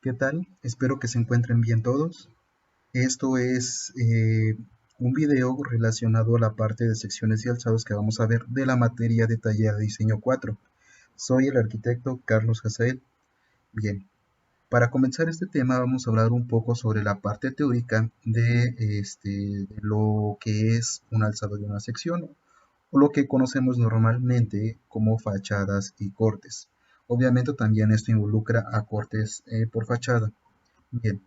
¿Qué tal? Espero que se encuentren bien todos. Esto es un video relacionado a la parte de secciones y alzados que vamos a ver de la materia de taller de diseño 4. Soy el arquitecto Carlos Hazael. Bien, para comenzar este tema vamos a hablar un poco sobre la parte teórica de lo que es un alzado y una sección, o lo que conocemos normalmente como fachadas y cortes. Obviamente también esto involucra a cortes por fachada. Bien,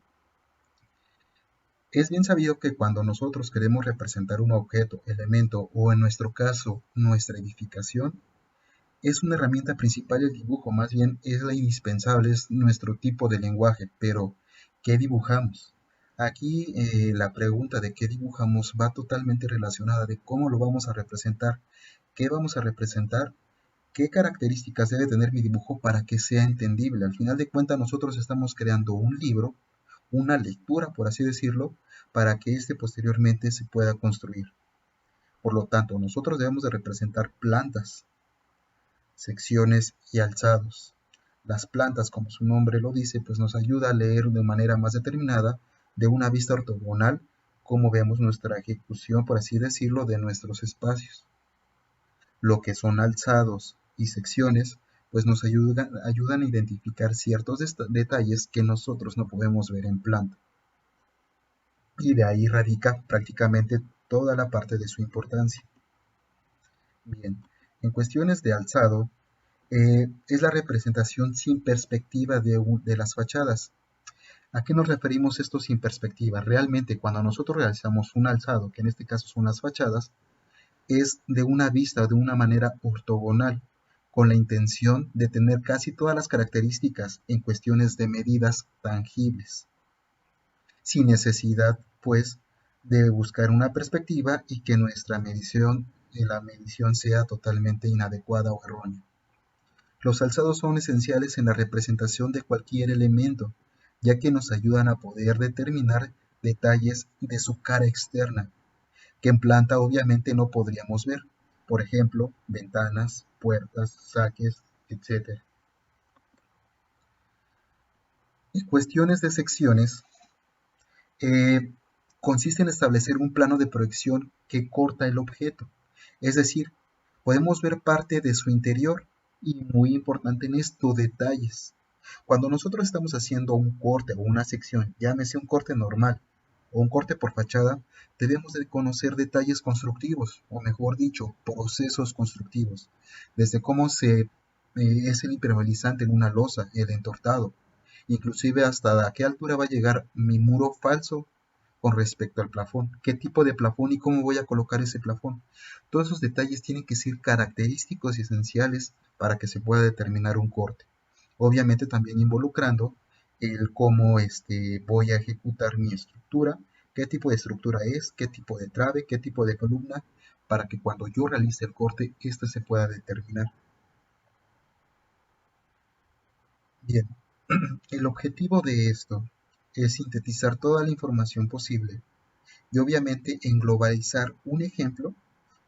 es bien sabido que cuando nosotros queremos representar un objeto, elemento o en nuestro caso nuestra edificación, es una herramienta principal el dibujo, más bien es la indispensable, es nuestro tipo de lenguaje, pero ¿qué dibujamos? Aquí la pregunta de qué dibujamos va totalmente relacionada de cómo lo vamos a representar, qué vamos a representar, qué características debe tener mi dibujo para que sea entendible. Al final de cuentas nosotros estamos creando un libro, una lectura, por así decirlo, para que éste posteriormente se pueda construir. Por lo tanto, nosotros debemos de representar plantas, secciones y alzados. Las plantas, como su nombre lo dice, pues nos ayuda a leer de manera más determinada, de una vista ortogonal, cómo vemos nuestra ejecución, por así decirlo, de nuestros espacios. Lo que son alzados y secciones, pues nos ayudan a identificar ciertos detalles que nosotros no podemos ver en planta. Y de ahí radica prácticamente toda la parte de su importancia. Bien, en cuestiones de alzado, es la representación sin perspectiva de las fachadas. ¿A qué nos referimos esto sin perspectiva? Realmente cuando nosotros realizamos un alzado, que en este caso son las fachadas, es de una vista, de una manera ortogonal, con la intención de tener casi todas las características en cuestiones de medidas tangibles, sin necesidad, pues, de buscar una perspectiva y que nuestra medición, la medición sea totalmente inadecuada o errónea. Los alzados son esenciales en la representación de cualquier elemento, ya que nos ayudan a poder determinar detalles de su cara externa, que en planta obviamente no podríamos ver. Por ejemplo, ventanas, puertas, saques, etc. En cuestiones de secciones, eh, consiste en establecer un plano de proyección que corta el objeto. Es decir, podemos ver parte de su interior y muy importante en esto, detalles. Cuando nosotros estamos haciendo un corte o una sección, llámese un corte normal o un corte por fachada, debemos de conocer detalles constructivos, o mejor dicho, procesos constructivos, desde cómo es el impermeabilizante en una losa, el entortado, inclusive hasta a qué altura va a llegar mi muro falso con respecto al plafón, qué tipo de plafón y cómo voy a colocar ese plafón. Todos esos detalles tienen que ser característicos y esenciales para que se pueda determinar un corte. Obviamente también involucrando el cómo voy a ejecutar mi estructura, qué tipo de estructura es, qué tipo de trave, qué tipo de columna, para que cuando yo realice el corte, este se pueda determinar. Bien, el objetivo de esto es sintetizar toda la información posible y obviamente englobalizar un ejemplo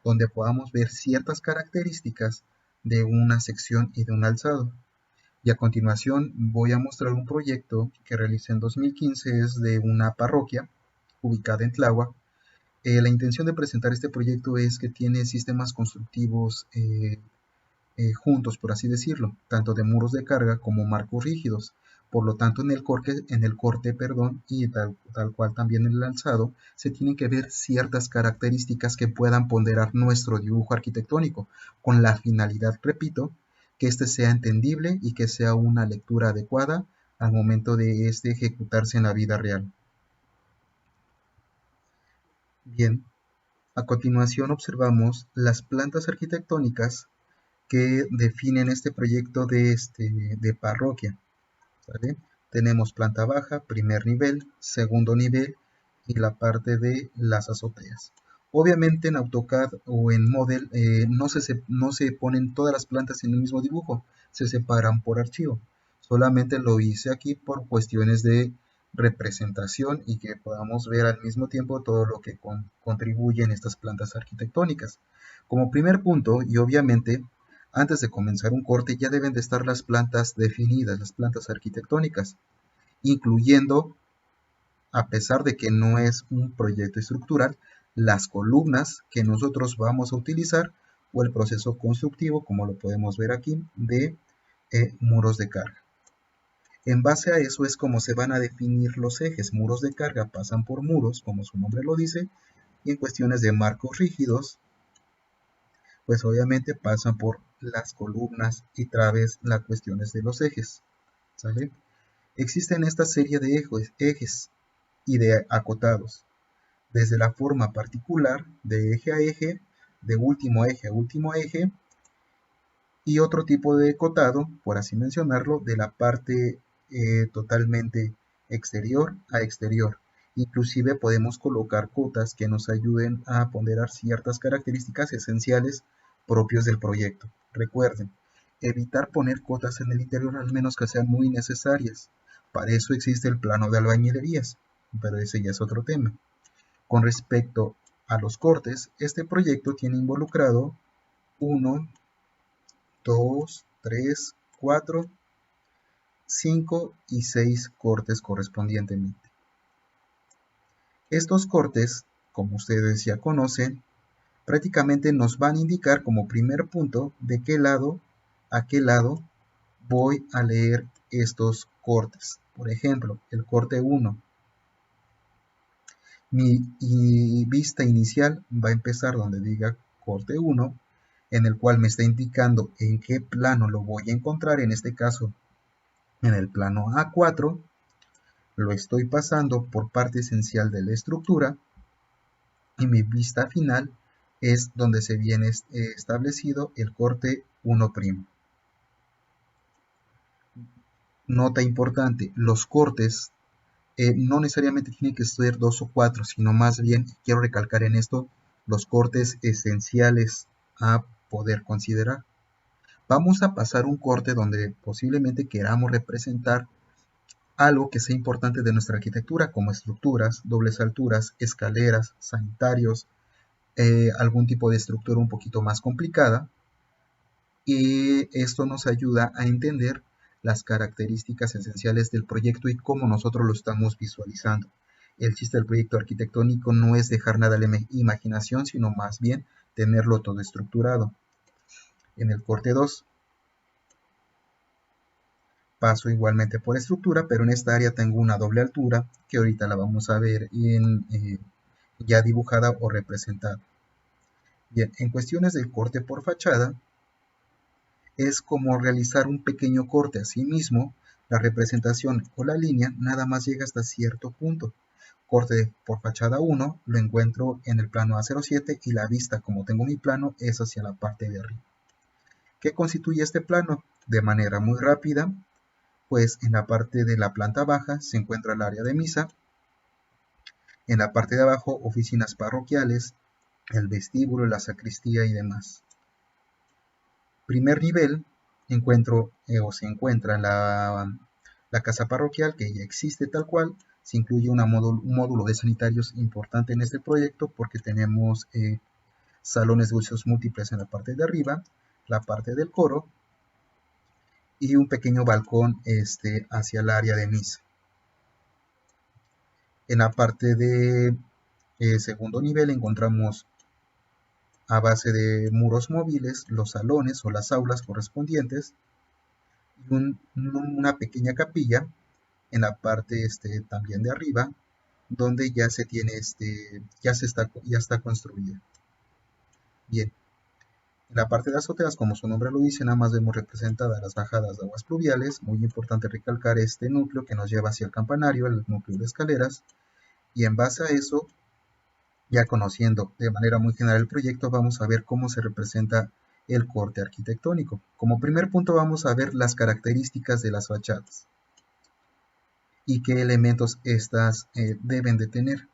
donde podamos ver ciertas características de una sección y de un alzado. Y a continuación voy a mostrar un proyecto que realicé en 2015, es de una parroquia ubicada en Tláhuac. La intención de presentar este proyecto es que tiene sistemas constructivos juntos, por así decirlo, tanto de muros de carga como marcos rígidos. Por lo tanto, en el corte, perdón, y tal cual también en el alzado, se tienen que ver ciertas características que puedan ponderar nuestro dibujo arquitectónico, con la finalidad, repito, que este sea entendible y que sea una lectura adecuada al momento de ejecutarse en la vida real. Bien, a continuación observamos las plantas arquitectónicas que definen este proyecto de parroquia. ¿Sale? Tenemos planta baja, primer nivel, segundo nivel y la parte de las azoteas. Obviamente en AutoCAD o en Model no se ponen todas las plantas en el mismo dibujo, se separan por archivo. Solamente lo hice aquí por cuestiones de representación y que podamos ver al mismo tiempo todo lo que contribuyen estas plantas arquitectónicas. Como primer punto, y obviamente antes de comenzar un corte ya deben de estar las plantas definidas, las plantas arquitectónicas. incluyendo, a pesar de que no es un proyecto estructural, las columnas que nosotros vamos a utilizar o el proceso constructivo, como lo podemos ver aquí, de muros de carga. En base a eso es como se van a definir los ejes. Muros de carga pasan por muros, como su nombre lo dice, y en cuestiones de marcos rígidos, pues obviamente pasan por las columnas y traves las cuestiones de los ejes. ¿Sale? Existen esta serie de ejes y de acotados, desde la forma particular de eje a eje, de último eje a último eje, y otro tipo de acotado, por así mencionarlo, de la parte totalmente exterior a exterior. Inclusive podemos colocar cotas que nos ayuden a ponderar ciertas características esenciales propios del proyecto. Recuerden, evitar poner cotas en el interior al menos que sean muy necesarias. Para eso existe el plano de albañilerías, pero ese ya es otro tema. Con respecto a los cortes, este proyecto tiene involucrado 1, 2, 3, 4, 5 y 6 cortes correspondientemente. Estos cortes, como ustedes ya conocen, prácticamente nos van a indicar como primer punto de qué lado a qué lado voy a leer estos cortes. Por ejemplo, el corte 1. Mi vista inicial va a empezar donde diga corte 1, en el cual me está indicando en qué plano lo voy a encontrar, en este caso en el plano A4, lo estoy pasando por parte esencial de la estructura y mi vista final es donde se viene establecido el corte 1'. Nota importante, los cortes no necesariamente tienen que ser 2 o 4, sino más bien, quiero recalcar en esto, los cortes esenciales a poder considerar. Vamos a pasar un corte donde posiblemente queramos representar algo que sea importante de nuestra arquitectura, como estructuras, dobles alturas, escaleras, sanitarios, algún tipo de estructura un poquito más complicada, y esto nos ayuda a entender las características esenciales del proyecto y cómo nosotros lo estamos visualizando. El chiste del proyecto arquitectónico no es dejar nada a la imaginación, sino más bien tenerlo todo estructurado. En el corte 2 paso igualmente por estructura, pero en esta área tengo una doble altura que ahorita la vamos a ver ya dibujada o representada. Bien, en cuestiones del corte por fachada, es como realizar un pequeño corte. Asimismo, la representación o la línea nada más llega hasta cierto punto. Corte por fachada 1 lo encuentro en el plano A07 y la vista, como tengo mi plano, es hacia la parte de arriba. ¿Qué constituye este plano? De manera muy rápida, pues en la parte de la planta baja se encuentra el área de misa, en la parte de abajo oficinas parroquiales, el vestíbulo, la sacristía y demás. Primer nivel se encuentra la casa parroquial, que ya existe tal cual. Se incluye un módulo de sanitarios importante en este proyecto porque tenemos salones de usos múltiples en la parte de arriba, la parte del coro y un pequeño balcón hacia el área de misa. En la parte de segundo nivel encontramos, a base de muros móviles, los salones o las aulas correspondientes y una pequeña capilla en la parte también de arriba, donde ya se tiene ya está construida. Bien, en la parte de azoteas, como su nombre lo dice, nada más vemos representadas las bajadas de aguas pluviales. Muy importante recalcar este núcleo que nos lleva hacia el campanario, el núcleo de escaleras, y en base a eso, ya conociendo de manera muy general el proyecto, vamos a ver cómo se representa el corte arquitectónico. Como primer punto vamos a ver las características de las fachadas y qué elementos estas deben de tener.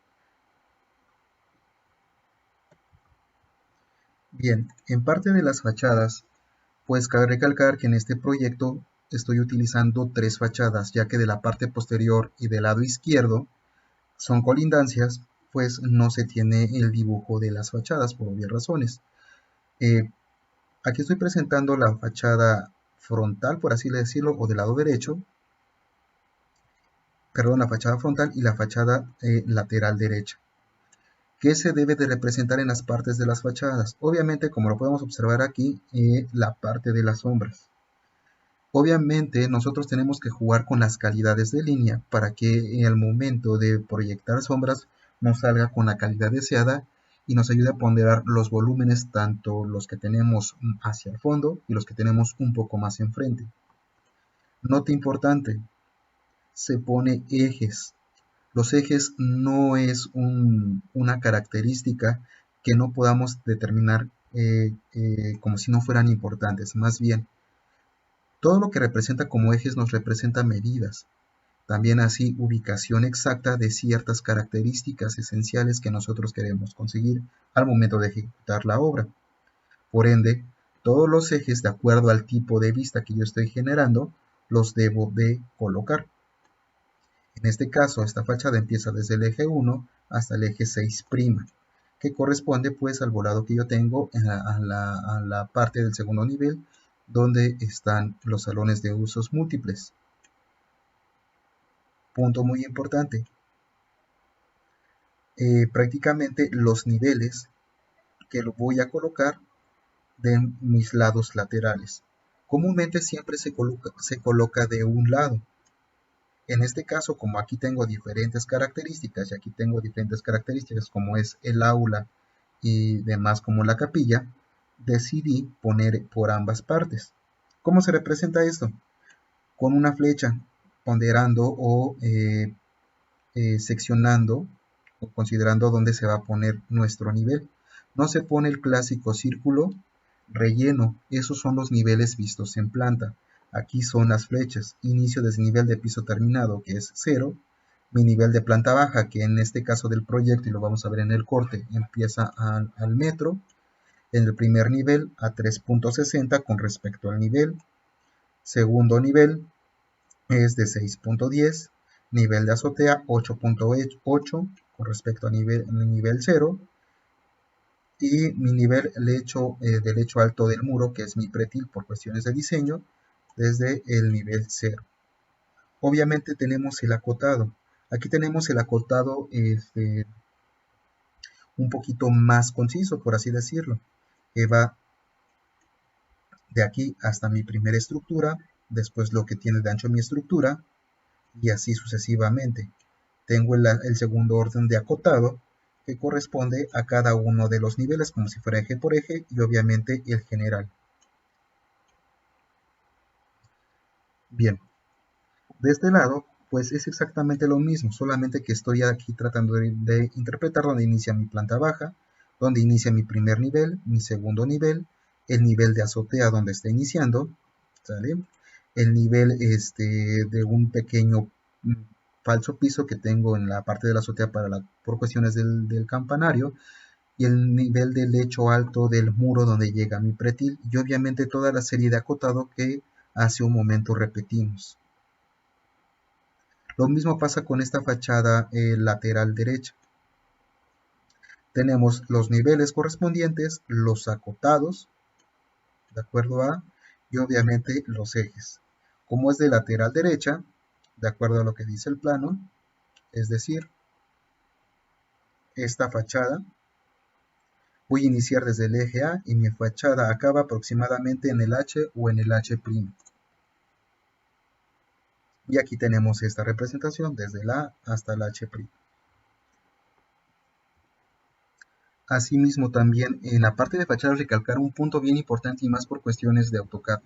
Bien, en parte de las fachadas, pues cabe recalcar que en este proyecto estoy utilizando 3 fachadas, ya que de la parte posterior y del lado izquierdo son colindancias, pues no se tiene el dibujo de las fachadas por obvias razones. Aquí estoy presentando la fachada frontal, por así decirlo, o del lado derecho, perdón, la fachada frontal y la fachada lateral derecha. ¿Qué se debe de representar en las partes de las fachadas? Obviamente, como lo podemos observar aquí, la parte de las sombras. Obviamente, nosotros tenemos que jugar con las calidades de línea para que al momento de proyectar sombras nos salga con la calidad deseada y nos ayude a ponderar los volúmenes, tanto los que tenemos hacia el fondo y los que tenemos un poco más enfrente. Nota importante, se pone ejes. Los ejes no es una característica que no podamos determinar como si no fueran importantes. Más bien, todo lo que representa como ejes nos representa medidas. También así ubicación exacta de ciertas características esenciales que nosotros queremos conseguir al momento de ejecutar la obra. Por ende, todos los ejes de acuerdo al tipo de vista que yo estoy generando, los debo de colocar. En este caso, esta fachada empieza desde el eje 1 hasta el eje 6', que corresponde pues al volado que yo tengo a la parte del segundo nivel, donde están los salones de usos múltiples. Punto muy importante. Prácticamente los niveles que lo voy a colocar de mis lados laterales. Comúnmente siempre se coloca de un lado. En este caso, como aquí tengo diferentes características, y aquí tengo diferentes características como es el aula y demás como la capilla, decidí poner por ambas partes. ¿Cómo se representa esto? Con una flecha, ponderando o seccionando o considerando dónde se va a poner nuestro nivel. No se pone el clásico círculo relleno, esos son los niveles vistos en planta. Aquí son las flechas, inicio desde nivel de piso terminado, que es 0, mi nivel de planta baja, que en este caso del proyecto, y lo vamos a ver en el corte, empieza al metro, en el primer nivel a 3.60 con respecto al nivel, segundo nivel es de 6.10, nivel de azotea 8.8 con respecto a nivel 0, y mi nivel del lecho alto del muro, que es mi pretil por cuestiones de diseño, desde el nivel 0. Obviamente tenemos el acotado. Aquí tenemos el acotado un poquito más conciso, por así decirlo, que va de aquí hasta mi primera estructura, después lo que tiene de ancho mi estructura, y así sucesivamente. Tengo el segundo orden de acotado, que corresponde a cada uno de los niveles, como si fuera eje por eje, y obviamente el general. Bien, de este lado, pues es exactamente lo mismo, solamente que estoy aquí tratando de interpretar dónde inicia mi planta baja, donde inicia mi primer nivel, mi segundo nivel, el nivel de azotea donde está iniciando, ¿sale? El nivel de un pequeño falso piso que tengo en la parte de la azotea por cuestiones del campanario, y el nivel del lecho alto del muro donde llega mi pretil, y obviamente toda la serie de acotado que hace un momento repetimos. Lo mismo pasa con esta fachada lateral derecha. Tenemos los niveles correspondientes, los acotados, de acuerdo a, y obviamente los ejes. Como es de lateral derecha, de acuerdo a lo que dice el plano, es decir, esta fachada, voy a iniciar desde el eje A y mi fachada acaba aproximadamente en el H o en el H'. Y aquí tenemos esta representación desde el A hasta el H'. Asimismo, también en la parte de fachada recalcar un punto bien importante y más por cuestiones de AutoCAD.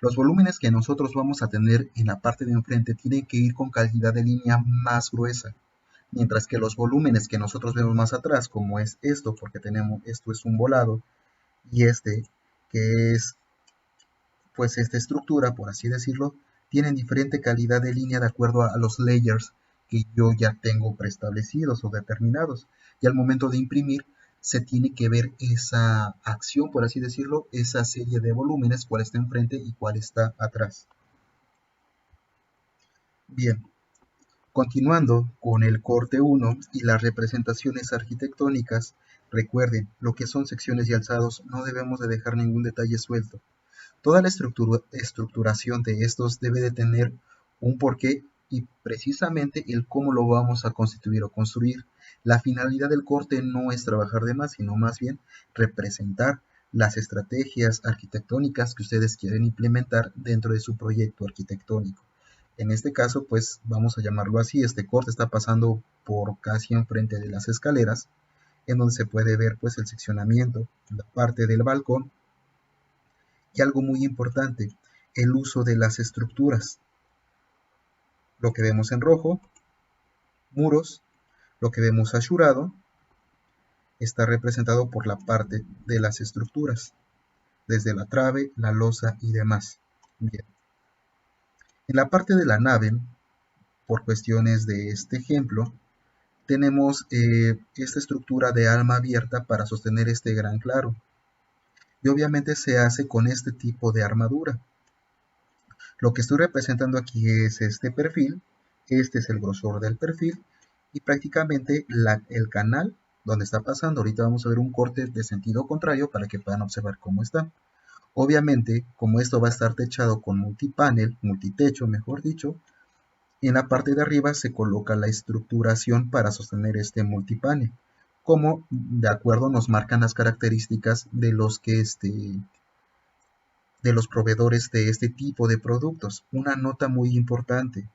Los volúmenes que nosotros vamos a tener en la parte de enfrente tienen que ir con calidad de línea más gruesa, mientras que los volúmenes que nosotros vemos más atrás, como es esto, porque esto es un volado, y que es pues esta estructura, por así decirlo, tienen diferente calidad de línea de acuerdo a los layers que yo ya tengo preestablecidos o determinados. Y al momento de imprimir, se tiene que ver esa acción, por así decirlo, esa serie de volúmenes, cuál está enfrente y cuál está atrás. Bien, continuando con el corte 1 y las representaciones arquitectónicas, recuerden, lo que son secciones y alzados, no debemos de dejar ningún detalle suelto. Toda la estructuración de estos debe de tener un porqué y precisamente el cómo lo vamos a constituir o construir. La finalidad del corte no es trabajar de más, sino más bien representar las estrategias arquitectónicas que ustedes quieren implementar dentro de su proyecto arquitectónico. En este caso, pues vamos a llamarlo así, este corte está pasando por casi enfrente de las escaleras, en donde se puede ver pues el seccionamiento, la parte del balcón y algo muy importante, el uso de las estructuras. Lo que vemos en rojo, muros, lo que vemos azurado, está representado por la parte de las estructuras, desde la trave, la losa y demás. Bien. En la parte de la nave, por cuestiones de este ejemplo, tenemos esta estructura de alma abierta para sostener este gran claro. Y obviamente se hace con este tipo de armadura. Lo que estoy representando aquí es este perfil, este es el grosor del perfil y prácticamente el canal donde está pasando. Ahorita vamos a ver un corte de sentido contrario para que puedan observar cómo está. Obviamente, como esto va a estar techado con multipanel, multitecho mejor dicho, en la parte de arriba se coloca la estructuración para sostener este multipanel, como de acuerdo nos marcan las características de los proveedores de este tipo de productos. Una nota muy importante: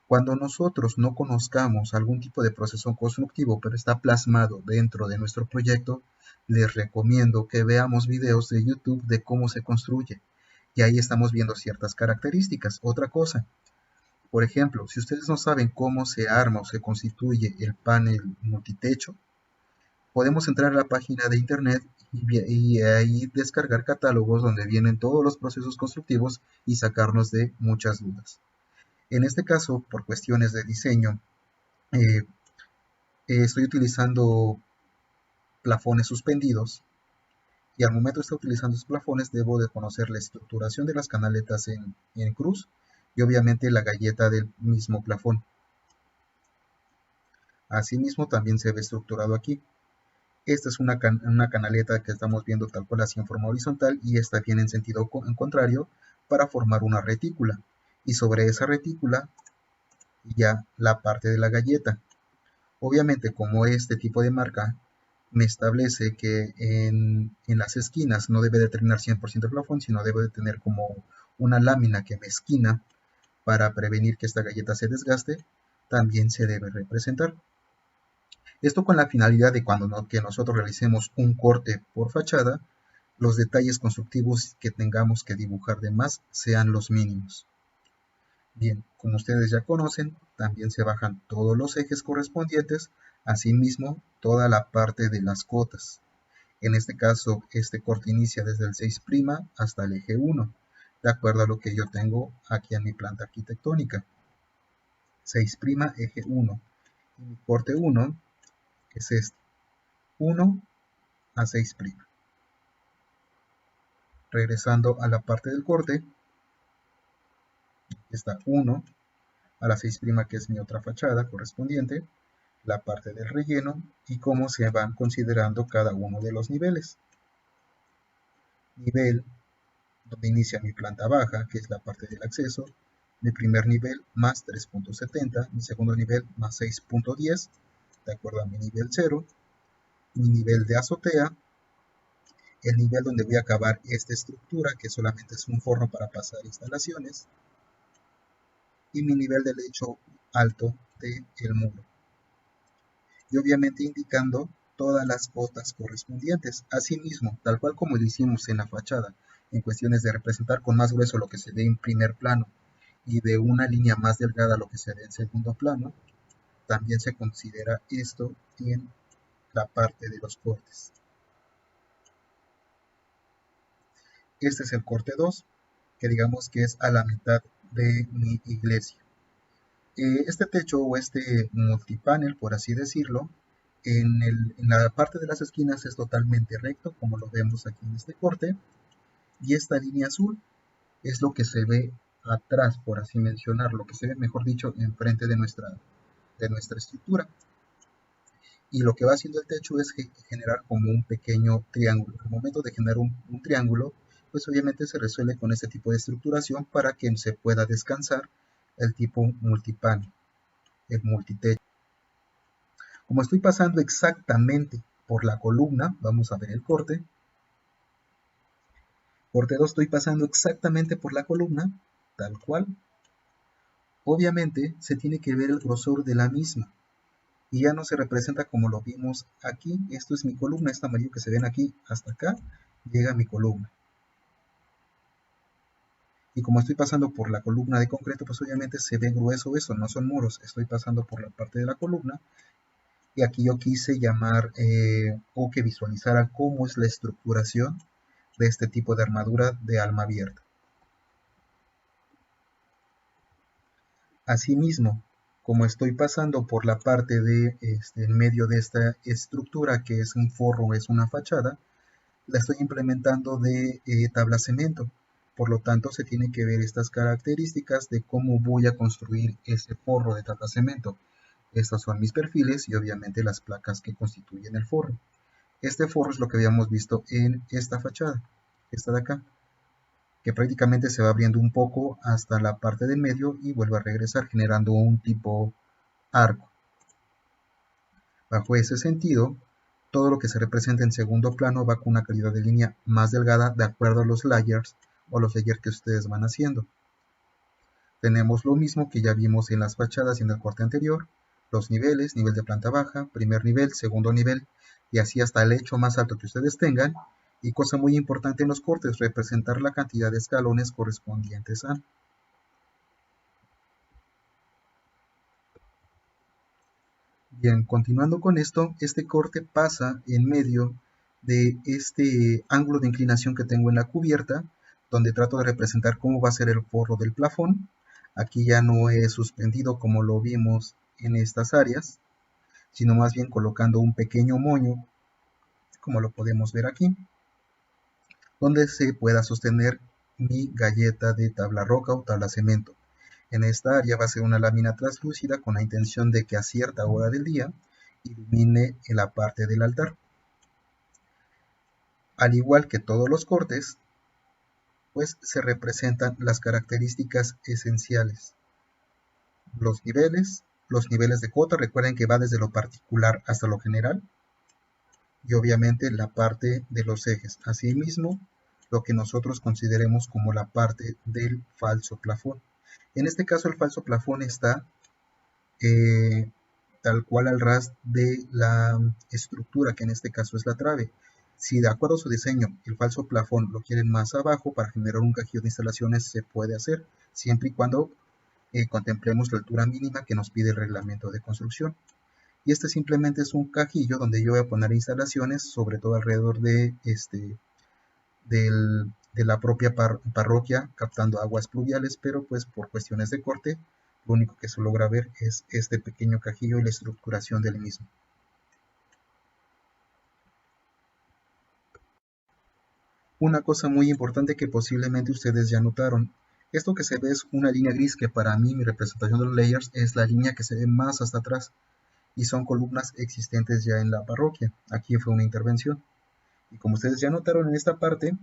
cuando nosotros no conozcamos algún tipo de proceso constructivo, pero está plasmado dentro de nuestro proyecto, les recomiendo que veamos videos de YouTube de cómo se construye. Y ahí estamos viendo ciertas características. Otra cosa, por ejemplo, si ustedes no saben cómo se arma o se constituye el panel multitecho, podemos entrar a la página de internet y ahí descargar catálogos donde vienen todos los procesos constructivos y sacarnos de muchas dudas. En este caso, por cuestiones de diseño, eh, estoy utilizando plafones suspendidos y al momento de estar utilizando estos plafones debo de conocer la estructuración de las canaletas en cruz y obviamente la galleta del mismo plafón. Asimismo también se ve estructurado aquí. Esta es una canaleta que estamos viendo tal cual así en forma horizontal y esta viene en sentido contrario para formar una retícula. Y sobre esa retícula ya la parte de la galleta. Obviamente, como este tipo de marca me establece que en las esquinas no debe de terminar 100% el plafón, sino debe de tener como una lámina que me esquina para prevenir que esta galleta se desgaste, también se debe representar. Esto con la finalidad de que nosotros realicemos un corte por fachada, los detalles constructivos que tengamos que dibujar de más sean los mínimos. Bien, como ustedes ya conocen, también se bajan todos los ejes correspondientes, asimismo toda la parte de las cotas. En este caso, este corte inicia desde el 6' hasta el eje 1, de acuerdo a lo que yo tengo aquí en mi planta arquitectónica. 6' eje 1. Y mi corte 1 es este, 1 a 6'. Regresando a la parte del corte, está 1 a la 6', que es mi otra fachada correspondiente, la parte del relleno y cómo se van considerando cada uno de los niveles. Nivel donde inicia mi planta baja, que es la parte del acceso, mi primer nivel más 3.70, mi segundo nivel más 6.10, de acuerdo a mi nivel 0, mi nivel de azotea, el nivel donde voy a acabar esta estructura, que solamente es un forro para pasar instalaciones, y mi nivel de lecho alto del muro. Y obviamente indicando todas las cotas correspondientes. Asimismo, tal cual como lo hicimos en la fachada, en cuestiones de representar con más grueso lo que se ve en primer plano y de una línea más delgada lo que se ve en segundo plano, también se considera esto en la parte de los cortes. Este es el corte 2, que digamos que es a la mitad de mi iglesia. Este techo o este multipanel, por así decirlo, en la parte de las esquinas es totalmente recto, como lo vemos aquí en este corte, y esta línea azul es lo que se ve atrás, por así mencionar, lo que se ve, mejor dicho, enfrente de nuestra estructura. Y lo que va haciendo el techo es generar como un pequeño triángulo. Al momento de generar un triángulo, pues obviamente se resuelve con este tipo de estructuración para que se pueda descansar el tipo multipanel, el multitecho. Como estoy pasando exactamente por la columna, vamos a ver el corte. Corte 2, estoy pasando exactamente por la columna, tal cual. Obviamente se tiene que ver el grosor de la misma. Y ya no se representa como lo vimos aquí. Esto es mi columna, este amarillo que se ven aquí hasta acá, llega a mi columna. Y como estoy pasando por la columna de concreto, pues obviamente se ve grueso eso, no son muros. Estoy pasando por la parte de la columna. Y aquí yo quise llamar o que visualizara cómo es la estructuración de este tipo de armadura de alma abierta. Asimismo, como estoy pasando por la parte de en medio de esta estructura que es un forro, es una fachada, la estoy implementando de tabla cemento. Por lo tanto, se tiene que ver estas características de cómo voy a construir ese forro de tabla cemento. Estos son mis perfiles y obviamente las placas que constituyen el forro. Este forro es lo que habíamos visto en esta fachada, esta de acá, que prácticamente se va abriendo un poco hasta la parte del medio y vuelve a regresar generando un tipo arco. Bajo ese sentido, todo lo que se representa en segundo plano va con una calidad de línea más delgada de acuerdo a los layers o los layers que ustedes van haciendo. Tenemos lo mismo que ya vimos en las fachadas y en el corte anterior, los niveles, nivel de planta baja, primer nivel, segundo nivel, y así hasta el hecho más alto que ustedes tengan. Y cosa muy importante en los cortes, representar la cantidad de escalones correspondientes a. Bien, continuando con esto, este corte pasa en medio de este ángulo de inclinación que tengo en la cubierta, donde trato de representar cómo va a ser el forro del plafón. Aquí ya no he suspendido como lo vimos en estas áreas, sino más bien colocando un pequeño moño, como lo podemos ver aquí, donde se pueda sostener mi galleta de tabla roca o tabla cemento. En esta área va a ser una lámina translúcida con la intención de que a cierta hora del día ilumine en la parte del altar. Al igual que todos los cortes, pues se representan las características esenciales. Los niveles de cota, recuerden que va desde lo particular hasta lo general, y obviamente la parte de los ejes. Asimismo, lo que nosotros consideremos como la parte del falso plafón. En este caso el falso plafón está tal cual al ras de la estructura, que en este caso es la trave. Si de acuerdo a su diseño el falso plafón lo quieren más abajo para generar un cajillo de instalaciones, se puede hacer, siempre y cuando contemplemos la altura mínima que nos pide el reglamento de construcción. Y este simplemente es un cajillo donde yo voy a poner instalaciones, sobre todo alrededor de, de la propia parroquia, captando aguas pluviales, pero pues por cuestiones de corte, lo único que se logra ver es este pequeño cajillo y la estructuración del mismo. Una cosa muy importante que posiblemente ustedes ya notaron, esto que se ve es una línea gris que para mí mi representación de los layers es la línea que se ve más hasta atrás y son columnas existentes ya en la parroquia. Aquí fue una intervención. Y como ustedes ya notaron en esta parte,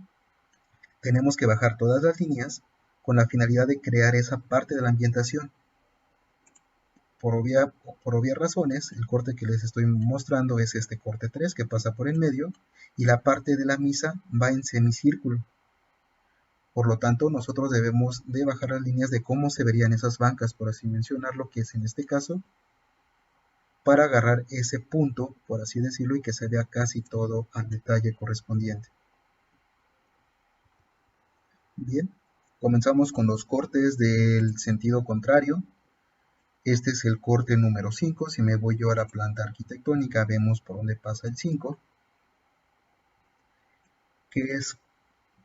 tenemos que bajar todas las líneas con la finalidad de crear esa parte de la ambientación. Por obvias razones, el corte que les estoy mostrando es este corte 3 que pasa por el medio y la parte de la misa va en semicírculo. Por lo tanto, nosotros debemos de bajar las líneas de cómo se verían esas bancas, por así mencionarlo, que es en este caso, para agarrar ese punto, por así decirlo, y que se vea casi todo al detalle correspondiente. Bien, comenzamos con los cortes del sentido contrario. Este es el corte número 5. Si me voy yo a la planta arquitectónica, vemos por dónde pasa el 5, que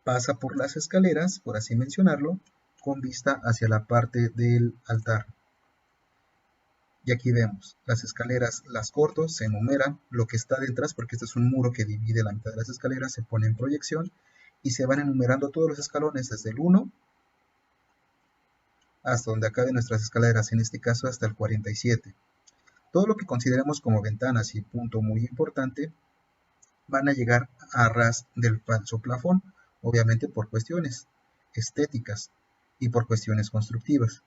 pasa por las escaleras, por así mencionarlo, con vista hacia la parte del altar. Y aquí vemos, las escaleras las corto, se enumeran lo que está detrás, porque este es un muro que divide la mitad de las escaleras, se pone en proyección, y se van enumerando todos los escalones desde el 1 hasta donde acaben nuestras escaleras, en este caso hasta el 47. Todo lo que consideremos como ventanas y punto muy importante van a llegar a ras del falso plafón, obviamente por cuestiones estéticas y por cuestiones constructivas.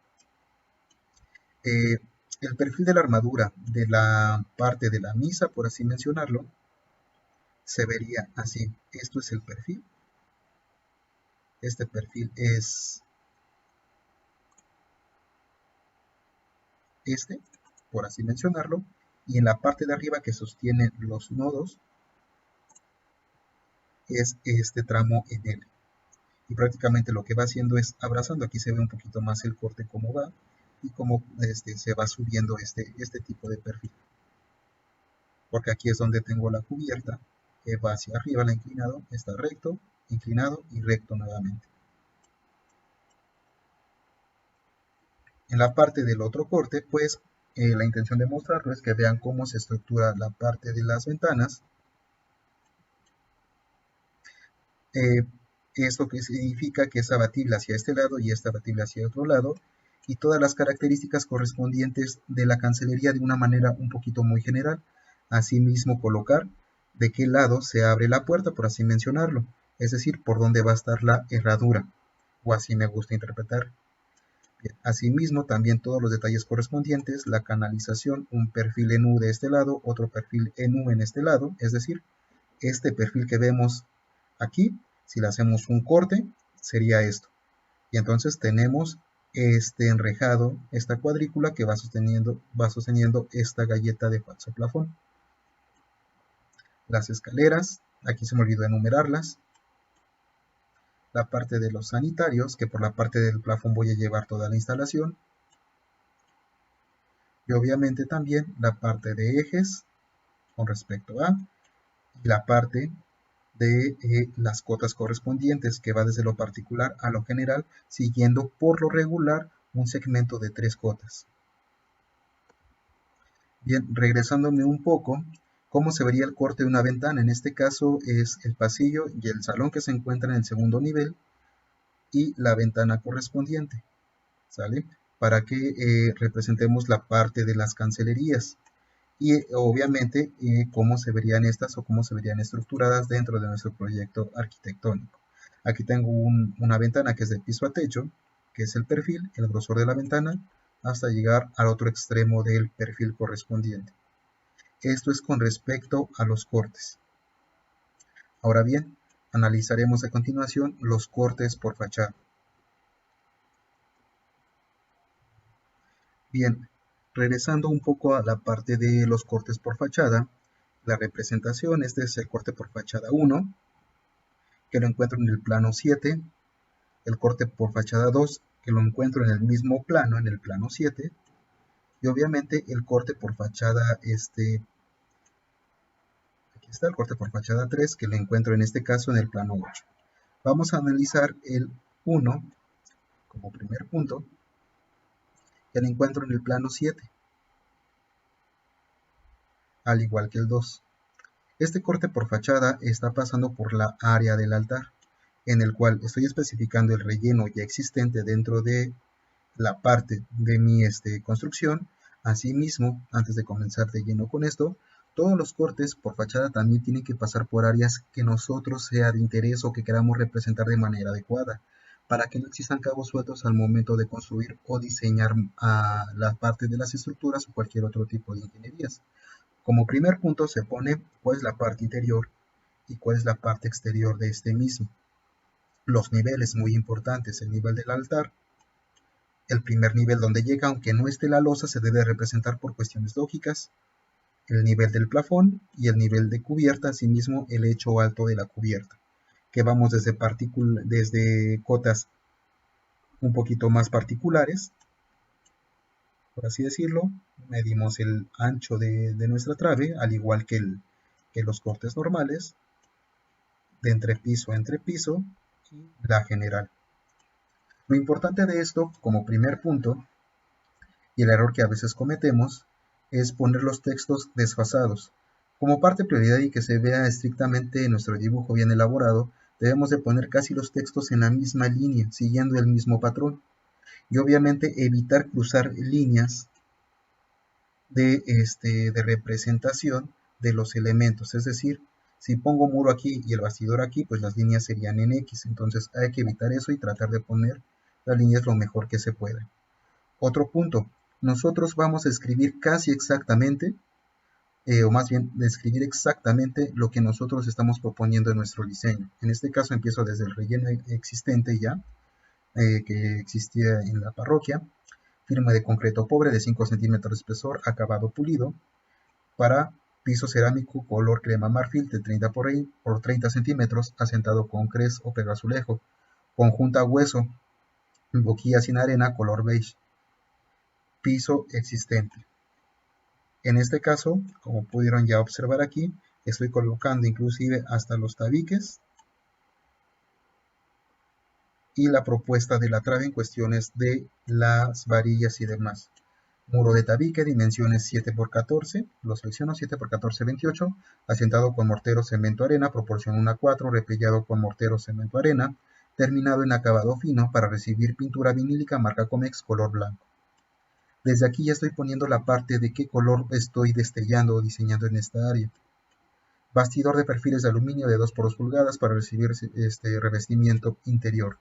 Eh, el perfil de la armadura de la parte de la misa, por así mencionarlo, se vería así. Esto es el perfil. Este perfil es este, por así mencionarlo, y en la parte de arriba que sostiene los nodos es este tramo en L. Y prácticamente lo que va haciendo es abrazando, aquí se ve un poquito más el corte cómo va y cómo se va subiendo este tipo de perfil. Porque aquí es donde tengo la cubierta, que va hacia arriba, la inclinado, está recto, inclinado y recto nuevamente. En la parte del otro corte, pues la intención de mostrarlo es que vean cómo se estructura la parte de las ventanas. Eh, Esto que significa que es abatible hacia este lado y es abatible hacia otro lado, y todas las características correspondientes de la cancelería de una manera un poquito muy general. Asimismo, colocar de qué lado se abre la puerta, por así mencionarlo, es decir, por dónde va a estar la herradura, o así me gusta interpretar. Bien, asimismo, también todos los detalles correspondientes, la canalización, un perfil en U de este lado, otro perfil en U en este lado, es decir, este perfil que vemos aquí, si le hacemos un corte, sería esto. Y entonces tenemos este enrejado, esta cuadrícula que va sosteniendo esta galleta de falso plafón. Las escaleras, aquí se me olvidó enumerarlas. La parte de los sanitarios, que por la parte del plafón voy a llevar toda la instalación. Y obviamente también la parte de ejes con respecto a, y la parte de las cotas correspondientes, que va desde lo particular a lo general, siguiendo por lo regular un segmento de 3 cotas. Bien, regresándome un poco, ¿cómo se vería el corte de una ventana? En este caso es el pasillo y el salón que se encuentra en el segundo nivel y la ventana correspondiente, ¿sale? Para que representemos la parte de las cancelerías y obviamente cómo se verían estas o cómo se verían estructuradas dentro de nuestro proyecto arquitectónico. Aquí tengo una ventana que es de piso a techo, que es el perfil, el grosor de la ventana, hasta llegar al otro extremo del perfil correspondiente. Esto es con respecto a los cortes. Ahora bien, analizaremos a continuación los cortes por fachada. Bien, regresando un poco a la parte de los cortes por fachada, la representación, este es el corte por fachada 1, que lo encuentro en el plano 7, el corte por fachada 2, que lo encuentro en el mismo plano, en el plano 7, y obviamente el corte por fachada, aquí está el corte por fachada 3, que lo encuentro en este caso en el plano 8. Vamos a analizar el 1 como primer punto, que lo encuentro en el plano 7, al igual que el 2. Este corte por fachada está pasando por la área del altar, en el cual estoy especificando el relleno ya existente dentro de la parte de mi construcción. Asimismo, antes de comenzar de lleno con esto, todos los cortes por fachada también tienen que pasar por áreas que nosotros sea de interés o que queramos representar de manera adecuada, para que no existan cabos sueltos al momento de construir o diseñar la parte de las estructuras o cualquier otro tipo de ingenierías. Como primer punto se pone cuál es la parte interior y cuál es la parte exterior de este mismo. Los niveles muy importantes, el nivel del altar, el primer nivel donde llega, aunque no esté la losa, se debe representar por cuestiones lógicas, el nivel del plafón y el nivel de cubierta, asimismo el hecho alto de la cubierta, que vamos desde cotas un poquito más particulares, por así decirlo, medimos el ancho de nuestra trave, al igual que los cortes normales, de entrepiso a entrepiso y la general. Lo importante de esto, como primer punto, y el error que a veces cometemos, es poner los textos desfasados. Como parte prioridad y que se vea estrictamente en nuestro dibujo bien elaborado, debemos de poner casi los textos en la misma línea, siguiendo el mismo patrón. Y obviamente evitar cruzar líneas de representación de los elementos. Es decir, si pongo muro aquí y el bastidor aquí, pues las líneas serían en X. Entonces hay que evitar eso y tratar de poner las líneas lo mejor que se pueda. Otro punto, nosotros vamos a escribir casi exactamente, o más bien describir exactamente lo que nosotros estamos proponiendo en nuestro diseño. En este caso empiezo desde el relleno existente ya, que existía en la parroquia, firma de concreto pobre de 5 centímetros de espesor, acabado pulido, para piso cerámico color crema marfil de 30 por 30 centímetros, asentado con cres o pegazulejo, conjunta hueso, boquilla sin arena color beige, piso existente. En este caso, como pudieron ya observar aquí, estoy colocando inclusive hasta los tabiques y la propuesta de la trave en cuestiones de las varillas y demás. Muro de tabique, dimensiones 7 por 14, lo selecciono 7 por 14, 28, asentado con mortero, cemento, arena, proporción 1:4, repellado con mortero, cemento, arena, terminado en acabado fino para recibir pintura vinílica marca Comex color blanco. Desde aquí ya estoy poniendo la parte de qué color estoy destellando o diseñando en esta área. Bastidor de perfiles de aluminio de 2 por 2 pulgadas para recibir este revestimiento interior.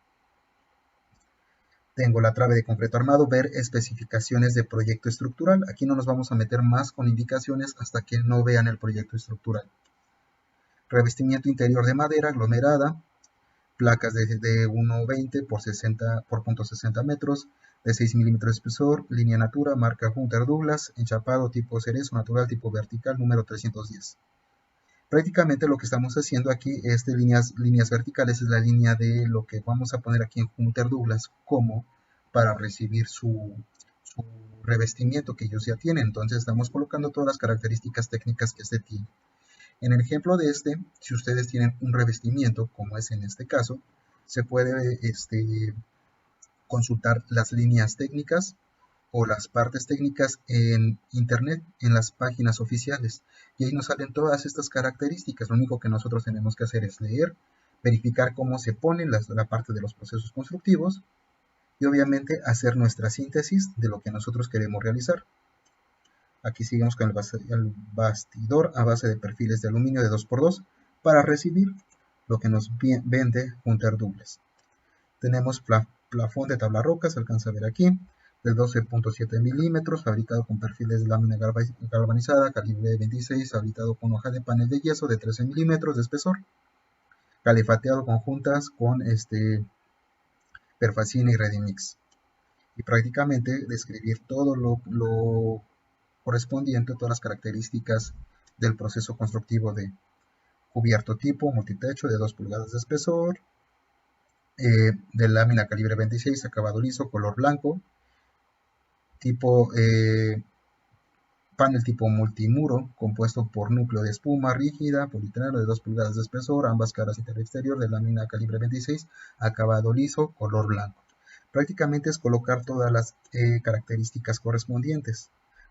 Tengo la trave de concreto armado, ver especificaciones de proyecto estructural. Aquí no nos vamos a meter más con indicaciones hasta que no vean el proyecto estructural. Revestimiento interior de madera aglomerada, placas de 1,20 por 60 por 0.60 metros, de 6 milímetros de espesor, línea natura, marca Hunter Douglas, enchapado tipo cerezo natural tipo vertical número 310. Prácticamente lo que estamos haciendo aquí es de líneas verticales, es la línea de lo que vamos a poner aquí en Hunter Douglas como para recibir su revestimiento que ellos ya tienen. Entonces estamos colocando todas las características técnicas que este tiene. En el ejemplo de si ustedes tienen un revestimiento, como es en este caso, se puede consultar las líneas técnicas o las partes técnicas en internet, en las páginas oficiales, y ahí nos salen todas estas características. Lo único que nosotros tenemos que hacer es leer, verificar cómo se ponen la parte de los procesos constructivos y obviamente hacer nuestra síntesis de lo que nosotros queremos realizar. Aquí seguimos con el bastidor a base de perfiles de aluminio de 2x2 para recibir lo que nos vende Hunter Douglas. Tenemos plafón de tabla roca, se alcanza a ver aquí, de 12.7 milímetros, fabricado con perfiles de lámina galvanizada, calibre 26, fabricado con hoja de panel de yeso de 13 milímetros de espesor, califateado con juntas con perfacina y Ready-Mix. Y prácticamente describir todo lo correspondiente, todas las características del proceso constructivo de cubierto tipo multitecho de 2 pulgadas de espesor, de lámina calibre 26, acabado liso, color blanco, tipo panel tipo multimuro, compuesto por núcleo de espuma rígida, polietileno de 2 pulgadas de espesor, ambas caras interior y exterior de lámina calibre 26, acabado liso, color blanco. Prácticamente es colocar todas las características correspondientes,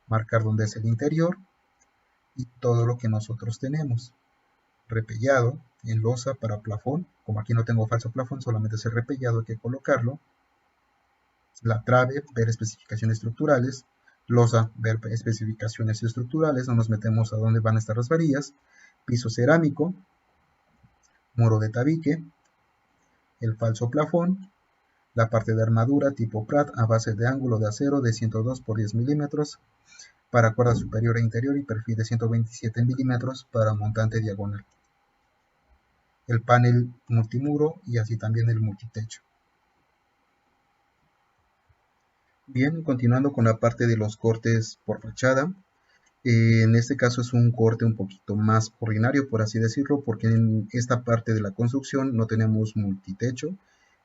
marcar dónde es el interior y todo lo que nosotros tenemos. Repellado en losa para plafón, como aquí no tengo falso plafón, solamente es el repellado, hay que colocarlo. La trave, ver especificaciones estructurales. Losa, ver especificaciones estructurales, no nos metemos a dónde van a estar las varillas. Piso cerámico, muro de tabique, el falso plafón, la parte de armadura tipo Pratt a base de ángulo de acero de 102 por 10 milímetros para cuerda superior e interior y perfil de 127 milímetros para montante diagonal. El panel multimuro y así también el multitecho. Bien, continuando con la parte de los cortes por fachada. En este caso es un corte un poquito más ordinario, por así decirlo, porque en esta parte de la construcción no tenemos multitecho,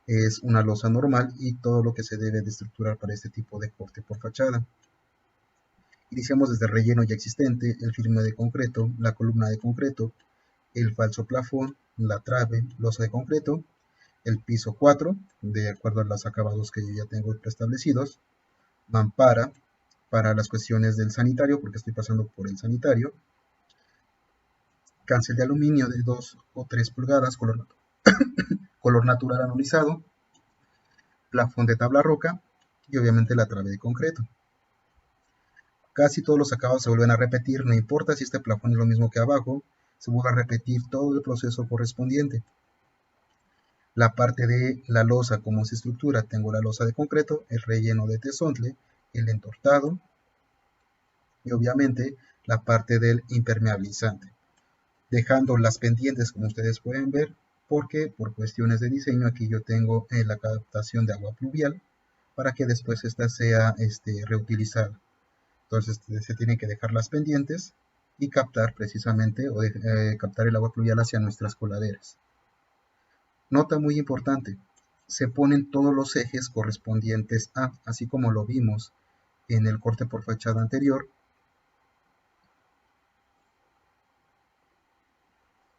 es una losa normal y todo lo que se debe de estructurar para este tipo de corte por fachada. Iniciamos desde el relleno ya existente, el firme de concreto, la columna de concreto, el falso plafón, la trave, losa de concreto, el piso 4, de acuerdo a los acabados que yo ya tengo preestablecidos, mampara para las cuestiones del sanitario, porque estoy pasando por el sanitario, cancel de aluminio de 2 o 3 pulgadas, color natural anodizado, plafón de tabla roca y obviamente la trave de concreto. Casi todos los acabados se vuelven a repetir, no importa si este plafón es lo mismo que abajo, se vuelve a repetir todo el proceso correspondiente. La parte de la losa, como se estructura, tengo la losa de concreto, el relleno de tesontle, el entortado y obviamente la parte del impermeabilizante, dejando las pendientes como ustedes pueden ver, porque por cuestiones de diseño aquí yo tengo la captación de agua pluvial para que después esta sea reutilizada. Entonces se tienen que dejar las pendientes y captar precisamente o captar el agua pluvial hacia nuestras coladeras. Nota muy importante, se ponen todos los ejes correspondientes a, así como lo vimos en el corte por fachada anterior,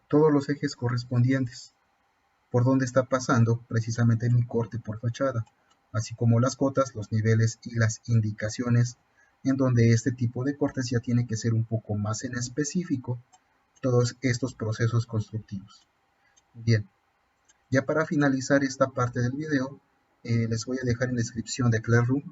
todos los ejes correspondientes por donde está pasando precisamente mi corte por fachada, así como las cotas, los niveles y las indicaciones, en donde este tipo de cortes ya tiene que ser un poco más en específico todos estos procesos constructivos. Bien, ya para finalizar esta parte del video, les voy a dejar en la descripción de Classroom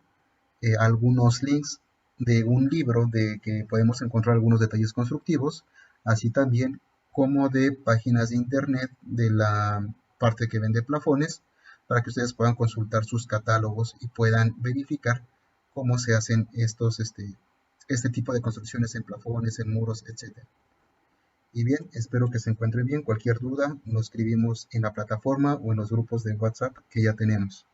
algunos links de un libro de que podemos encontrar algunos detalles constructivos, así también como de páginas de internet de la parte que vende plafones, para que ustedes puedan consultar sus catálogos y puedan verificar cómo se hacen este tipo de construcciones en plafones, en muros, etc. Y bien, espero que se encuentren bien. Cualquier duda, nos escribimos en la plataforma o en los grupos de WhatsApp que ya tenemos.